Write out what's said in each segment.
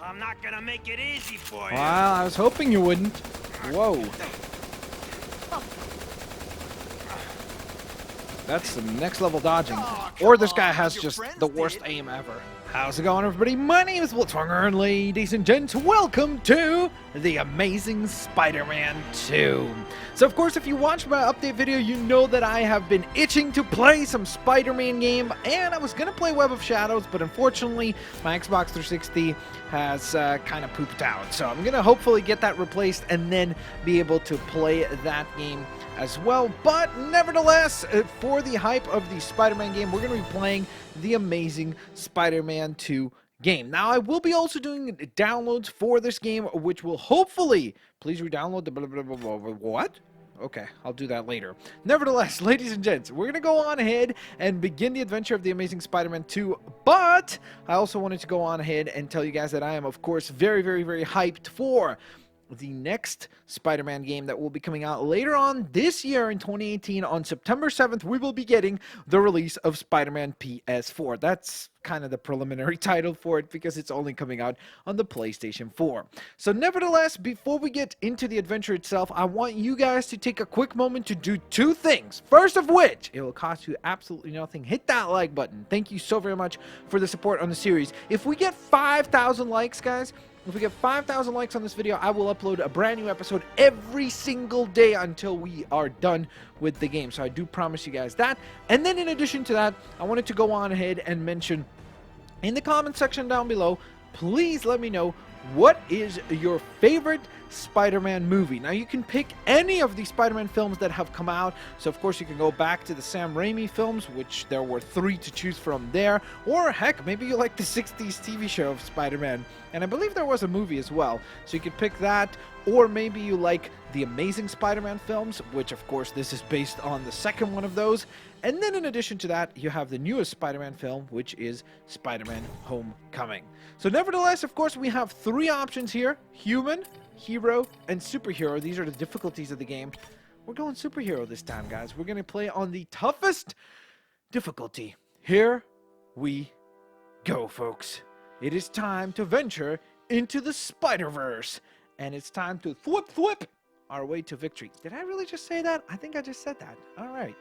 I'm not gonna make it easy for you. Well, I was hoping you wouldn't. Whoa. That's some next level dodging. Or this guy has just the worst aim ever. How's it going, everybody? My name is Blitzwinger, and ladies and gents, welcome to the Amazing Spider-Man 2. So, of course, if you watched my update video, you know that I have been itching to play some Spider-Man game, and I was going to play Web of Shadows, but unfortunately, my Xbox 360 has kind of pooped out. So I'm going to hopefully get that replaced and then be able to play that game as well. But nevertheless, for the hype of the Spider-Man game, we're going to be playing the Amazing Spider-Man 2 game. Now, I will be also doing downloads for this game, which will hopefully, please re-download the blah, blah, blah, blah, blah. What? Okay, I'll do that later. Nevertheless, ladies and gents, we're going to go on ahead and begin the adventure of the Amazing Spider-Man 2, but I also wanted to go on ahead and tell you guys that I am, of course, very, very, very hyped for the next Spider-Man game that will be coming out later on this year in 2018. On September 7th, we will be getting the release of Spider-Man PS4. That's kind of the preliminary title for it because it's only coming out on the PlayStation 4. So nevertheless, before we get into the adventure itself, I want you guys to take a quick moment to do two things. First of which, it will cost you absolutely nothing. Hit that like button. Thank you so very much for the support on the series. If we get 5,000 likes, guys, if we get 5,000 likes on this video, I will upload a brand new episode every single day until we are done with the game. So I do promise you guys that. And then in addition to that, I wanted to go on ahead and mention in the comment section down below, please let me know what is your favorite Spider-Man movie. Now, you can pick any of the Spider-Man films that have come out. So, of course, you can go back to the Sam Raimi films, which there were 3 to choose from there. Or, heck, maybe you like the 60s TV show of Spider-Man. And I believe there was a movie as well. So you could pick that. Or maybe you like the Amazing Spider-Man films, which, of course, this is based on the second one of those. And then, in addition to that, you have the newest Spider-Man film, which is Spider-Man Homecoming. So, nevertheless, of course, we have 3 options here. Human, hero, and superhero. These are the difficulties of the game. We're going superhero this time, guys. We're going to play on the toughest difficulty. Here we go, folks. It is time to venture into the Spider-Verse. And it's time to thwip our way to victory. Did I really just say that? I think I just said that. All right.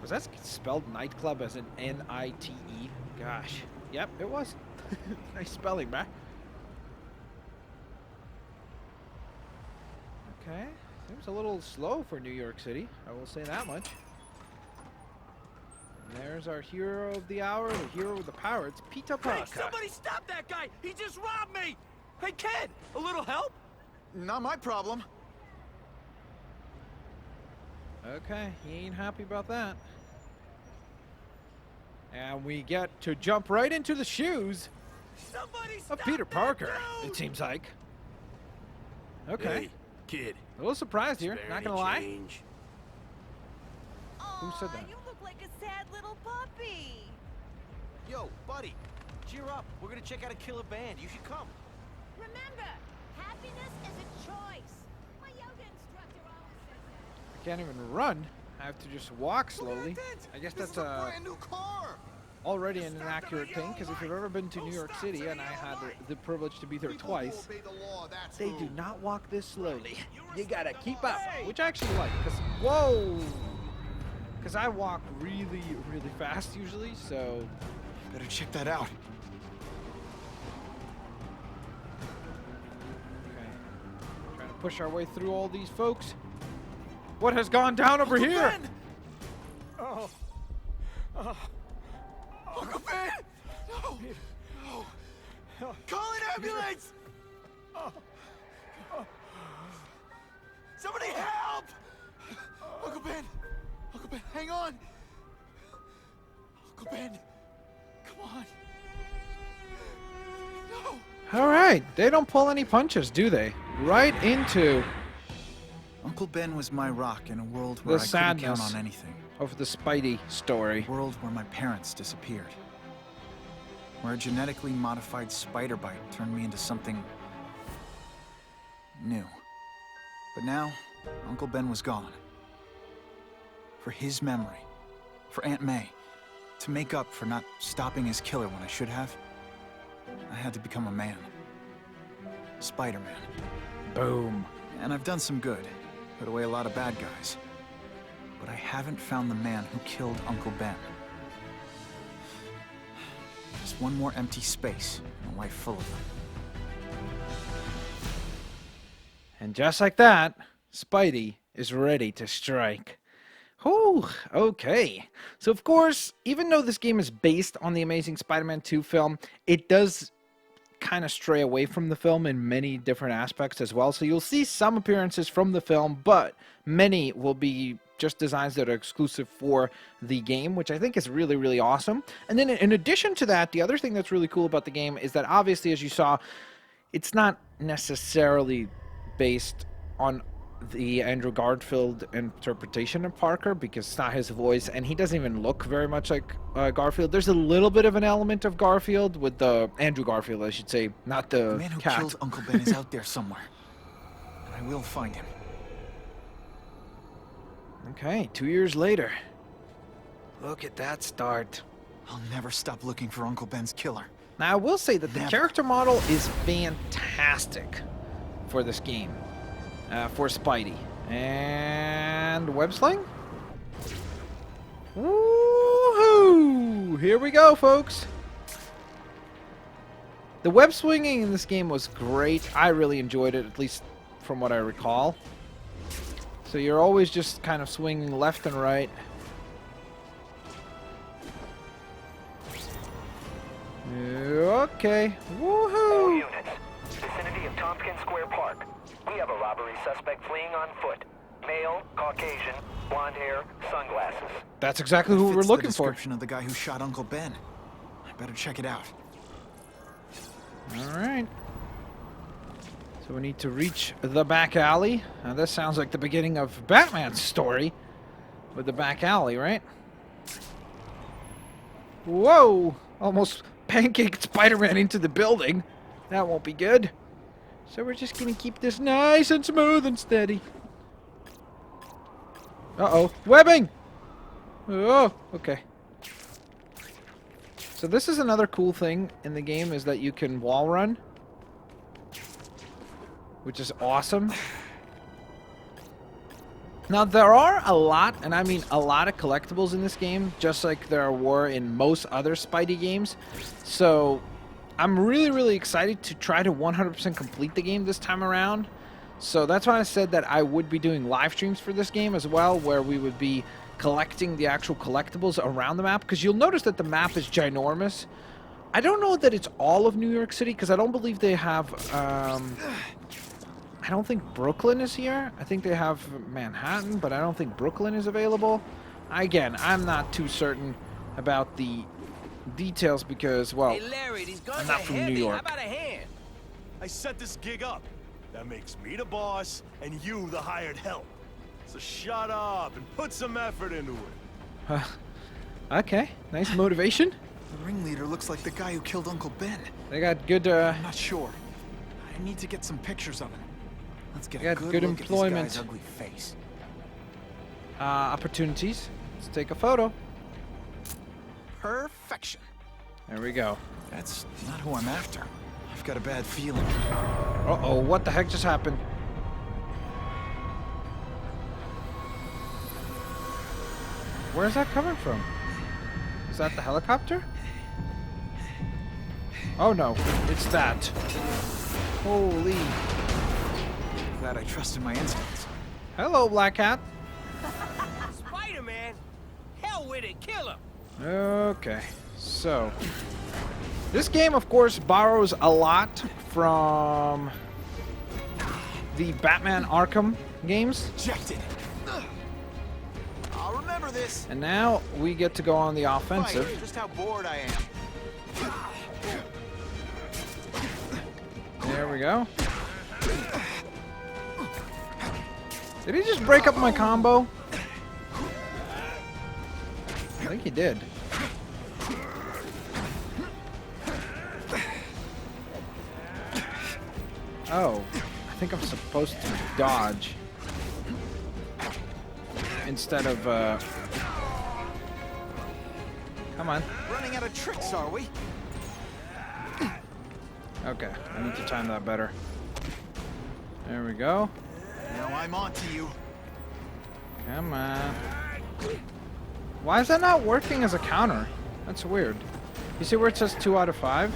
Was that spelled nightclub as in N-I-T-E? Gosh. Yep, it was. Nice spelling, man. Okay. Seems a little slow for New York City. I will say that much. And there's our hero of the hour, the hero with the power. It's Peter Parker. Hey, somebody stop that guy! He just robbed me! Hey, kid! A little help? Not my problem. Okay, he ain't happy about that. And we get to jump right into the shoes of Peter Parker, it seems like. Okay. Hey, kid. A little surprised here, not gonna lie. Change. Who said that? You look like a sad little puppy. Yo, buddy, cheer up. We're gonna check out a killer band. You should come. Remember, happiness is a choice. My yoga instructor always says that. I can't even run. I have to just walk slowly. I guess that's brand new car. already an inaccurate thing, because if you've ever been to New York City, and I had the privilege to be there twice, they do not walk this slowly. You gotta keep up, which I actually like, because, whoa! Because I walk really, really fast usually, so Better check that out. okay. Trying to push our way through all these folks. What has gone down over here? Ben! Oh. Uncle Ben! No! No! Call an ambulance! Somebody help! Uncle Ben! Uncle Ben, hang on! Uncle Ben! Come on! No! Alright, they don't pull any punches, do they? Right into Uncle Ben was my rock in a world the where I couldn't sadness count on anything. of the Spidey story. A world where my parents disappeared. Where a genetically modified spider bite turned me into something new. But now, Uncle Ben was gone. For his memory. For Aunt May. To make up for not stopping his killer when I should have. I had to become a man. Spider-Man. Boom. And I've done some good. Put away a lot of bad guys. But I haven't found the man who killed Uncle Ben. Just one more empty space in a life full of them. And just like that, Spidey is ready to strike. Whew, okay. So of course, even though this game is based on the Amazing Spider-Man 2 film, it does kind of stray away from the film in many different aspects as well. So you'll see some appearances from the film, but many will be just designs that are exclusive for the game, which I think is really, really awesome. And then in addition to that, the other thing that's really cool about the game is that obviously, as you saw, it's not necessarily based on the Andrew Garfield interpretation of Parker, because it's not his voice, and he doesn't even look very much like Garfield. There's a little bit of an element of Garfield with the Andrew Garfield, I should say, not the man who cat. killed Uncle Ben is out there somewhere, and I will find him. Okay, 2 years later. Look at that start. I'll never stop looking for Uncle Ben's killer. Now, I will say that the Never. character model is fantastic for this game, for Spidey. And web sling? Woohoo! Here we go, folks. The web swinging in this game was great. I really enjoyed it, at least from what I recall. So you're always just kind of swinging left and right. Okay. All Woohoo! units, vicinity of Tompkins Square Park. We have a robbery suspect fleeing on foot. Male, Caucasian, blonde hair, sunglasses. That's exactly who we're Fits looking the for. description of the guy who shot Uncle Ben. I better check it out. Alright. So we need to reach the back alley. Now this sounds like the beginning of Batman's story with the back alley, right? Whoa! Almost pancaked Spider-Man into the building. That won't be good. So we're just gonna keep this nice and smooth and steady. Uh-oh. Webbing! Oh, okay. So this is another cool thing in the game, is that you can wall run, which is awesome. Now there are a lot, and I mean a lot of collectibles in this game, just like there were in most other Spidey games. So I'm really, really excited to try to 100% complete the game this time around. So that's why I said that I would be doing live streams for this game as well, where we would be collecting the actual collectibles around the map, because you'll notice that the map is ginormous. I don't know that it's all of New York City, because I don't believe they have, I don't think Brooklyn is here. I think they have Manhattan, but I don't think Brooklyn is available. Again, I'm not too certain about the details because, well, Hey, Larry, these guns I'm not are from heavy. New York. How about a hand? I set this gig up. That makes me the boss and you the hired help. So shut up and put some effort into it. Okay, nice motivation. The ringleader looks like the guy who killed Uncle Ben. They got good, I'm not sure. I need to get some pictures of him. Let's get They a got good good look employment. at this guy's ugly face. Opportunities. Let's take a photo. Perfection. There we go. That's not who I'm after. I've got a bad feeling. Uh-oh, what the heck just happened? Where's that coming from? Is that the helicopter? Oh no, it's that. Holy. Glad I trusted my instincts. Hello, Black Cat. Spider-Man? Hell with it, kill him. Okay, so this game, of course, borrows a lot from the Batman Arkham games, Ejected. I'll remember this. and now we get to go on the Right, offensive. just how bored I am. There we go. Did he just break up my combo? I think he did. Oh, I think I'm supposed to dodge. instead of come on. Running out of tricks, are we? Okay, I need to time that better. There we go. Now I'm on to you. Come on. Why is that not working as a counter? That's weird. You see where it says 2 out of 5?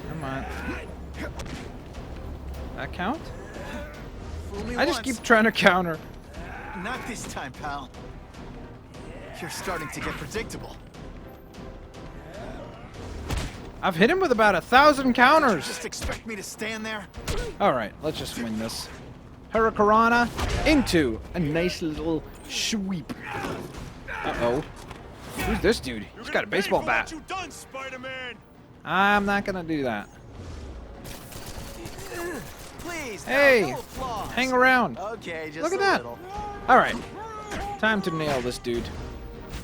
Come on. That count? Fool me I just once. keep trying to counter. Not this time, pal. You're starting to get predictable. I've hit him with about 1,000 counters. Just expect me to stand there? All right, let's just win this. Hurricanrana into a nice little sweep. Uh-oh. Who's this dude? He's got a baseball bat. What you done, Spider-Man? I'm not gonna do that. Please, Hey, no applause. hang around. Okay, just Look at a that. little. All right, time to nail this dude.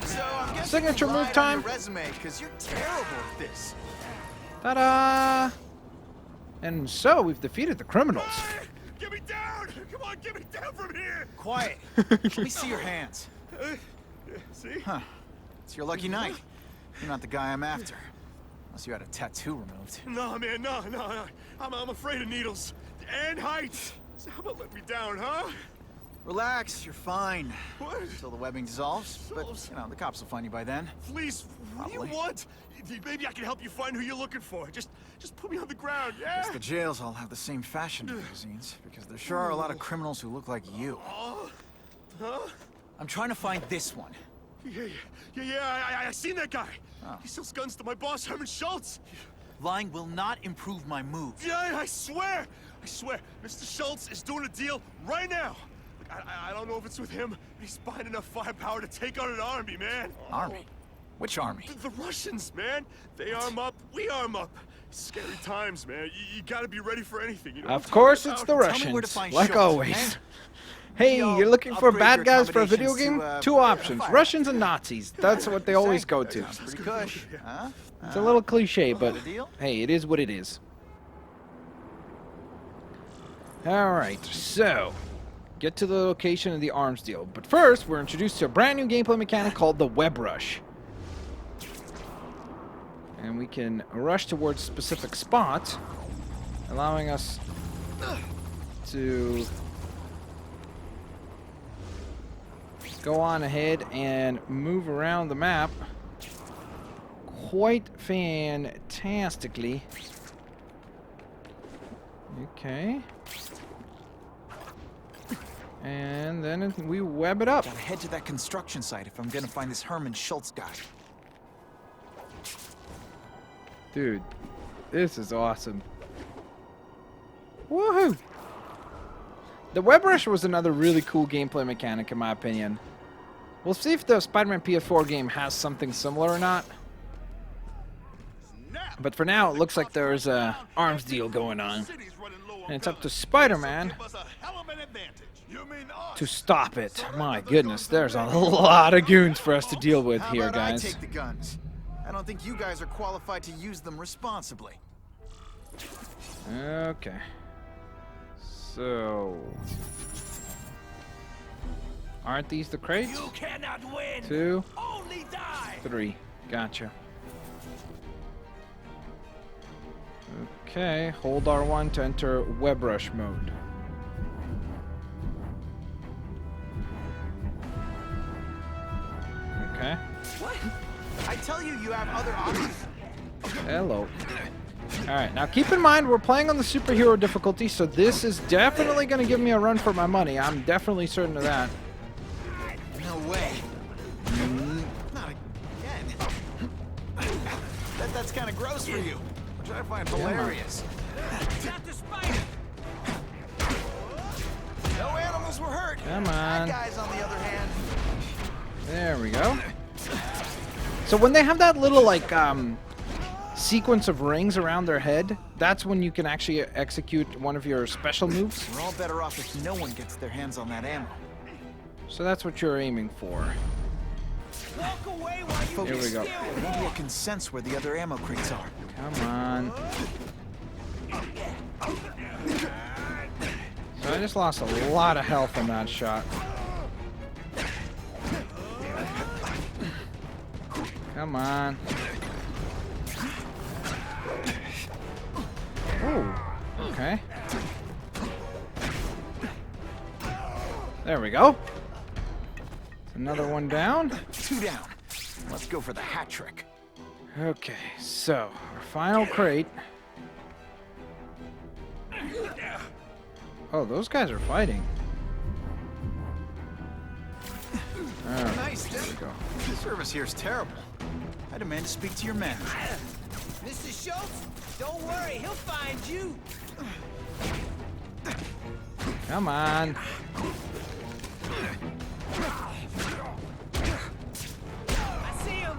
So I'm guessing Signature you move lied time. on your resume because you're terrible at this. Ta-da! And so we've defeated the criminals. Get me down! Come on, get me down from here! Quiet. Let me see your hands. See? Huh. It's your lucky night. You're not the guy I'm after. Unless you had a tattoo removed. No, man, no. I'm afraid of needles. And heights. So how about let me down, huh? Relax, you're fine. What? Until the webbing dissolves. But, you know, the cops will find you by then. Please, what do you Probably. want? Maybe I can help you find who you're looking for. Just put me on the ground, yeah? Guess the jails all have the same fashion magazines, because there sure are a lot of criminals who look like you. Huh? I'm trying to find this one. Yeah, I seen that guy. Oh. He sells guns to my boss, Herman Schultz. Lying will not improve my moves. Yeah, I swear. Mr. Schultz is doing a deal right now. Look, I don't know if it's with him, but he's buying enough firepower to take out an army, man. Army? Which army? The Russians, man. They arm up, we arm up. Scary times, man. You gotta be ready for anything. You know Of course, it's the Tell me where to Russians, find like Schultz, always. man. Hey, Maybe you're I'll looking for upgrade bad your guys for a video accommodations game? to, Two options, fire. Russians and Nazis. That's what they always go to. Sounds pretty cush. Huh? It's a little cliche, but a deal? hey, it is what it is. All right, so get to the location of the arms deal. But first, we're introduced to a brand new gameplay mechanic called the Web Rush. And we can rush towards specific spots, allowing us to go on ahead and move around the map quite fantastically. Okay. And then we web it up. Gotta head to that construction site if I'm gonna find this Herman Schultz guy. Dude, this is awesome. Woohoo! The Web Rush was another really cool gameplay mechanic in my opinion. We'll see if the Spider-Man PS4 game has something similar or not. But for now, it looks like there's a arms deal going on. And it's up to Spider-Man to stop it. My goodness, there's a lot of goons for us to deal with How here, about I guys. take the guns? I don't think you guys are qualified to use them responsibly. Okay. So... aren't these the crates? You cannot win. 2, Only die. 3. Gotcha. Okay, hold R1 to enter Web Rush mode. Okay. What? I tell you, you have other options. Hello. Alright, now keep in mind we're playing on the superhero difficulty, so this is definitely going to give me a run for my money. I'm definitely certain of that. No way. Not again. That's kind of gross for you, which I find hilarious. Dr. Spider. No animals were hurt. Come Bad on. guys, on the other hand. There we go. So when they have that little, like, sequence of rings around their head, that's when you can actually execute one of your special moves. We're all better off if no one gets their hands on that ammo. So that's what you're aiming for. Walk away while you Here we go. Maybe I can sense where the other ammo crates are. Come on. I just lost a lot of health from that shot. Come on. Oh, okay. There we go. Another one down. 2 down. Let's go for the hat trick. Okay, so our final crate. Oh, those guys are fighting. Alright, Nice, there we go. The service here is terrible. I demand to speak to your man. Mr. Schultz, don't worry, he'll find you. Come on. I see him.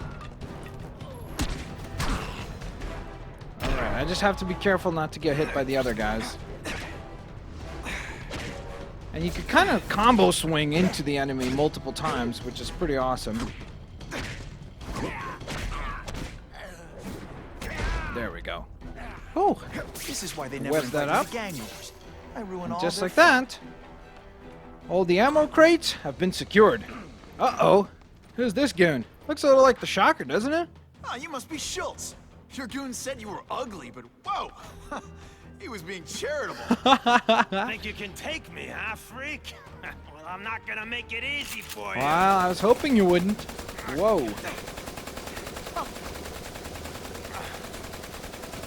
Alright, I just have to be careful not to get hit by the other guys. And you can kind of combo swing into the enemy multiple times, which is pretty awesome. There we go. Oh, This is why they never Whip that invite me up. to gang wars. I ruin all just their like fun. that. All the ammo crates have been secured. Uh-oh. Who's this goon? Looks a little like the Shocker, doesn't it? Oh, you must be Schultz. Your goon said you were ugly, but whoa! He was being charitable. Think you can take me, huh, freak? Well, I'm not gonna make it easy for you. Well, I was hoping you wouldn't. Whoa.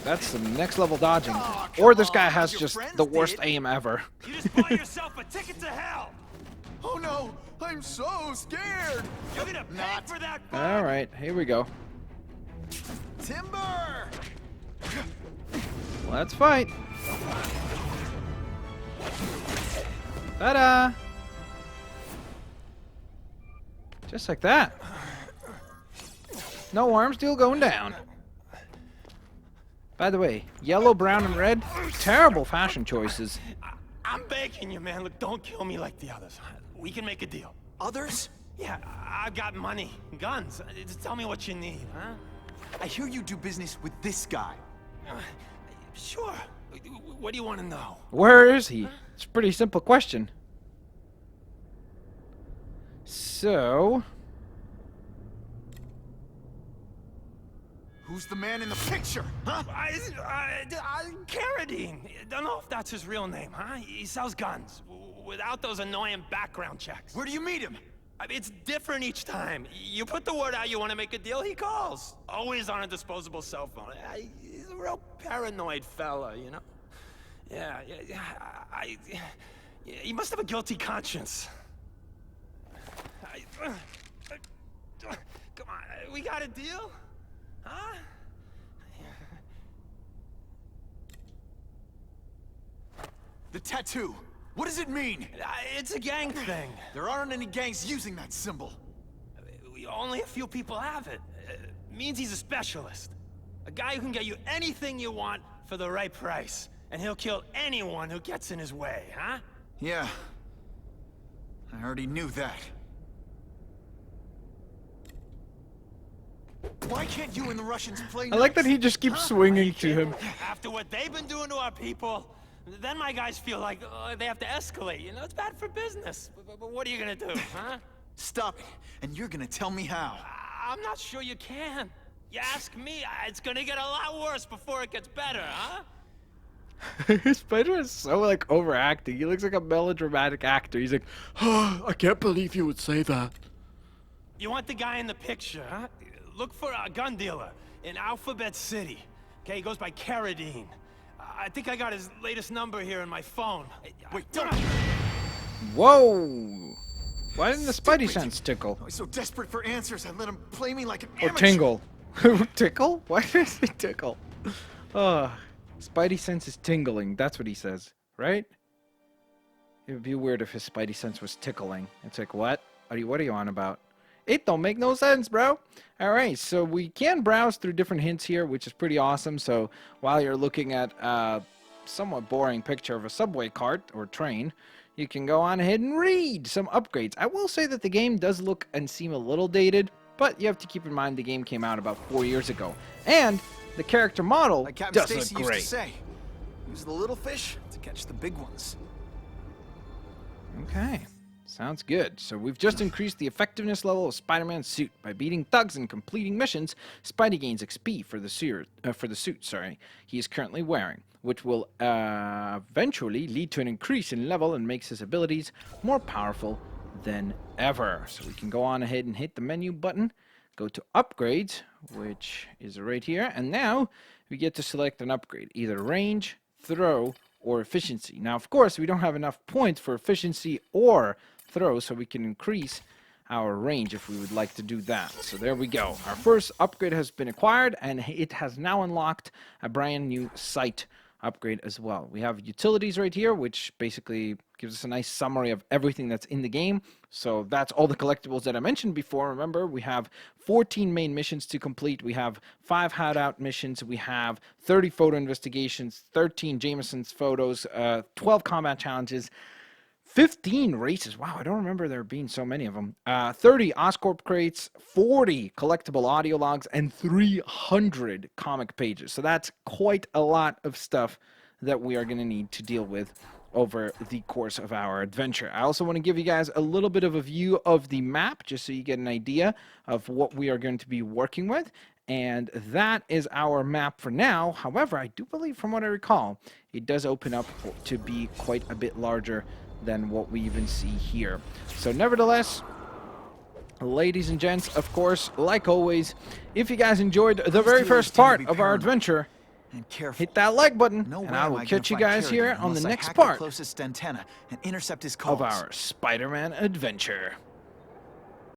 That's some next level dodging. Oh, Or this come guy on, has your just friends the worst did. aim ever. You just bought yourself a ticket to hell. Oh no! I'm so scared! You're gonna pay Not. for that bug. Alright, here we go. Timber! Let's fight. Ta-da! Just like that. No arms deal going down. By the way, yellow, brown, and red, terrible fashion choices. I'm begging you, man. Look, don't kill me like the others. We can make a deal. Others? Yeah, I've got money, guns. Just tell me what you need, huh? I hear you do business with this guy. Sure. What do you want to know? Where is he? It's a pretty simple question. So, Who's the man in the picture, huh? Carradine. Don't know if that's his real name, huh? He sells guns without those annoying background checks. Where do you meet him? I mean, it's different each time. You put the word out you want to make a deal, he calls. Always on a disposable cell phone. He's a real paranoid fella, you know? Yeah. He must have a guilty conscience. Come on, we got a deal? Huh? The tattoo. What does it mean? It's a gang thing. There aren't any gangs using that symbol. Only a few people have it. Means he's a specialist. A guy who can get you anything you want for the right price. And he'll kill anyone who gets in his way, huh? Yeah. I already knew that. Why can't you and the Russians play I like nice? that he just keeps swinging to him. After what they've been doing to our people, then my guys feel like they have to escalate. You know, it's bad for business. But what are you gonna do, huh? Stop it, and you're gonna tell me how. I'm not sure you can. You ask me, it's gonna get a lot worse before it gets better, huh? Spider is so like overacting. He looks like a melodramatic actor. He's like, oh, I can't believe you would say that. You want the guy in the picture, huh? Look for a gun dealer in Alphabet City. Okay, he goes by Carradine. I think I got his latest number here in my phone. Wait, don't! Whoa! Why didn't the Spidey sense tickle? I was so desperate for answers, I let him play me like an Or amateur. tingle. Tickle? Why did he say tickle? Spidey sense is tingling. That's what he says, right? It would be weird if his Spidey sense was tickling. It's like, what? What are you on about? It don't make no sense, bro. Alright, so we can browse through different hints here, which is pretty awesome. So while you're looking at a somewhat boring picture of a subway cart or train, you can go on ahead and read some upgrades. I will say that the game does look and seem a little dated, but you have to keep in mind the game came out about 4 years ago. And the character model Like Captain does Stacy look used to great. say, use the little fish to catch the big ones. Okay, sounds good. So we've just increased the effectiveness level of Spider-Man's suit. By beating thugs and completing missions, Spidey gains XP for the suit he is currently wearing, which will eventually lead to an increase in level and makes his abilities more powerful than ever. So we can go on ahead and hit the menu button, go to upgrades, which is right here, and now we get to select an upgrade, either range, throw, or efficiency. Now, of course, we don't have enough points for efficiency or throw, so we can increase our range if we would like to do that. So there we go. Our first upgrade has been acquired, and it has now unlocked a brand new sight upgrade as well. We have utilities right here, which basically gives us a nice summary of everything that's in the game. So that's all the collectibles that I mentioned before. Remember, we have 14 main missions to complete. We have 5 hideout missions. We have 30 photo investigations, 13 Jameson's photos, 12 combat challenges, 15 races. Wow, I don't remember there being so many of them. 30 Oscorp crates, 40 collectible audio logs, and 300 comic pages. So that's quite a lot of stuff that we are going to need to deal with over the course of our adventure. I also want to give you guys a little bit of a view of the map, just so you get an idea of what we are going to be working with. And that is our map for now. However, I do believe, from what I recall, it does open up to be quite a bit larger than what we even see here. So nevertheless, ladies and gents, of course, like always, if you guys enjoyed the very first part of our adventure, hit that like button, and I will catch you guys here on the next part closest antenna and intercept his of calls. our Spider-Man adventure.